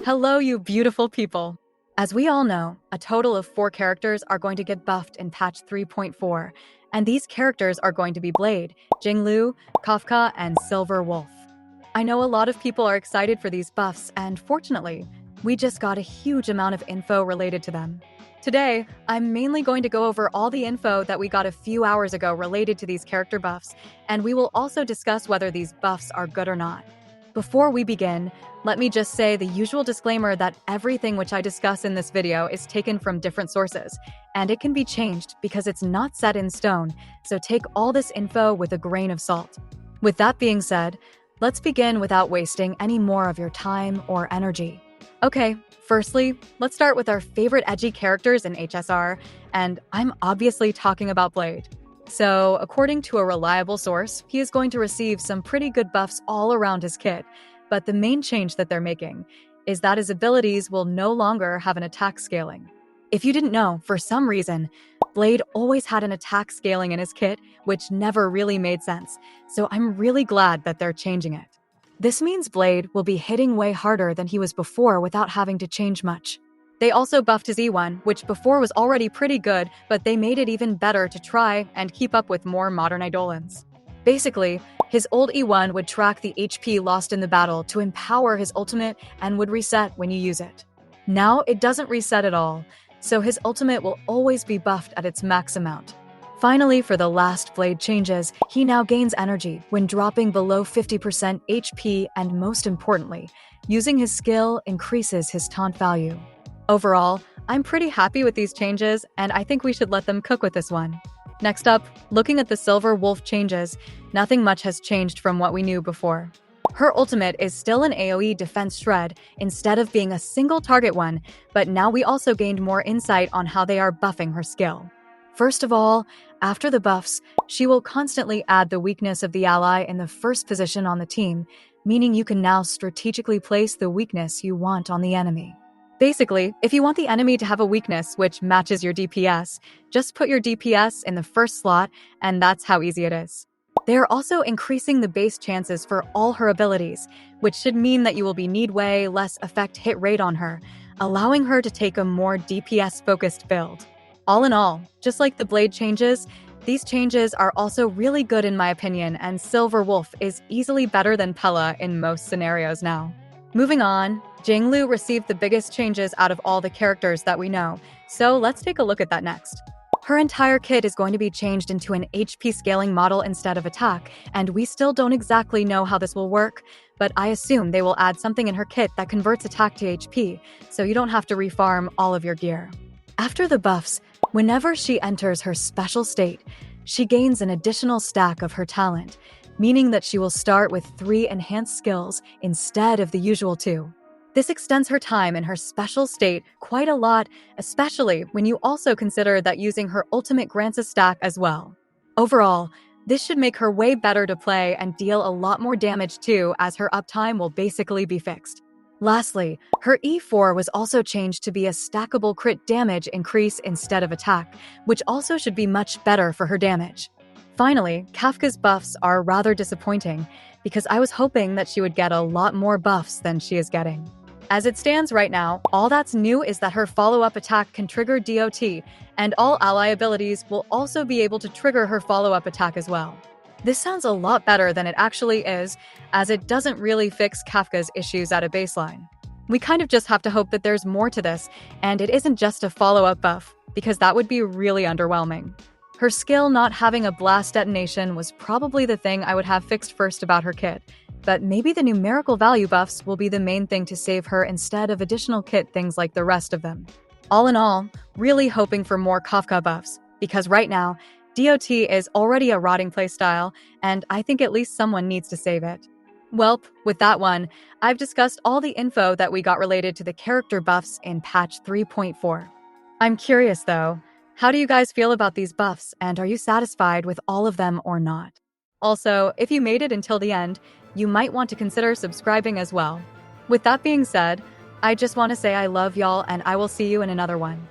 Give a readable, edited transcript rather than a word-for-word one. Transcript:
Hello, you beautiful people. As we all know, a total of 4 characters are going to get buffed in patch 3.4, and these characters are going to be Blade, Jingliu, Kafka, and Silver Wolf. I know a lot of people are excited for these buffs, and fortunately, we just got a huge amount of info related to them. Today, I'm mainly going to go over all the info that we got a few hours ago related to these character buffs, and we will also discuss whether these buffs are good or not. Before we begin, let me just say the usual disclaimer that everything which I discuss in this video is taken from different sources, and it can be changed because it's not set in stone, so take all this info with a grain of salt. With that being said, let's begin without wasting any more of your time or energy. Okay, firstly, let's start with our favorite edgy characters in HSR, and I'm obviously talking about Blade. So, according to a reliable source, he is going to receive some pretty good buffs all around his kit, but the main change that they're making is that his abilities will no longer have an attack scaling. If you didn't know, for some reason, Blade always had an attack scaling in his kit, which never really made sense, so I'm really glad that they're changing it. This means Blade will be hitting way harder than he was before without having to change much. They also buffed his E1, which before was already pretty good, but they made it even better to try and keep up with more modern Eidolons. Basically, his old E1 would track the HP lost in the battle to empower his ultimate and would reset when you use it. Now it doesn't reset at all, so his ultimate will always be buffed at its max amount. Finally, for the last Blade changes, he now gains energy when dropping below 50% HP, and most importantly, using his skill increases his taunt value. Overall, I'm pretty happy with these changes, and I think we should let them cook with this one. Next up, looking at the Silver Wolf changes, nothing much has changed from what we knew before. Her ultimate is still an AoE defense shred instead of being a single target one, but now we also gained more insight on how they are buffing her skill. First of all, after the buffs, she will constantly add the weakness of the ally in the first position on the team, meaning you can now strategically place the weakness you want on the enemy. Basically, if you want the enemy to have a weakness which matches your DPS, just put your DPS in the first slot, and that's how easy it is. They are also increasing the base chances for all her abilities, which should mean that you will be need way less effect hit rate on her, allowing her to take a more DPS-focused build. All in all, just like the Blade changes, these changes are also really good in my opinion, and Silver Wolf is easily better than Pella in most scenarios now. Moving on, Jingliu received the biggest changes out of all the characters that we know, so let's take a look at that next. Her entire kit is going to be changed into an HP scaling model instead of attack, and we still don't exactly know how this will work, but I assume they will add something in her kit that converts attack to HP, so you don't have to refarm all of your gear. After the buffs, whenever she enters her special state, she gains an additional stack of her talent, meaning that she will start with 3 enhanced skills instead of the usual 2. This extends her time in her special state quite a lot, especially when you also consider that using her ultimate grants a stack as well. Overall, this should make her way better to play and deal a lot more damage too, as her uptime will basically be fixed. Lastly, her E4 was also changed to be a stackable crit damage increase instead of attack, which also should be much better for her damage. Finally, Kafka's buffs are rather disappointing, because I was hoping that she would get a lot more buffs than she is getting. As it stands right now, all that's new is that her follow-up attack can trigger DOT, and all ally abilities will also be able to trigger her follow-up attack as well. This sounds a lot better than it actually is, as it doesn't really fix Kafka's issues at a baseline. We kind of just have to hope that there's more to this, and it isn't just a follow-up buff, because that would be really underwhelming. Her skill not having a blast detonation was probably the thing I would have fixed first about her kit, but maybe the numerical value buffs will be the main thing to save her instead of additional kit things like the rest of them. All in all, really hoping for more Kafka buffs, because right now, DOT is already a rotting playstyle, and I think at least someone needs to save it. Welp, with that one, I've discussed all the info that we got related to the character buffs in patch 3.4. I'm curious though, how do you guys feel about these buffs, and are you satisfied with all of them or not? Also, if you made it until the end, you might want to consider subscribing as well. With that being said, I just want to say I love y'all, and I will see you in another one.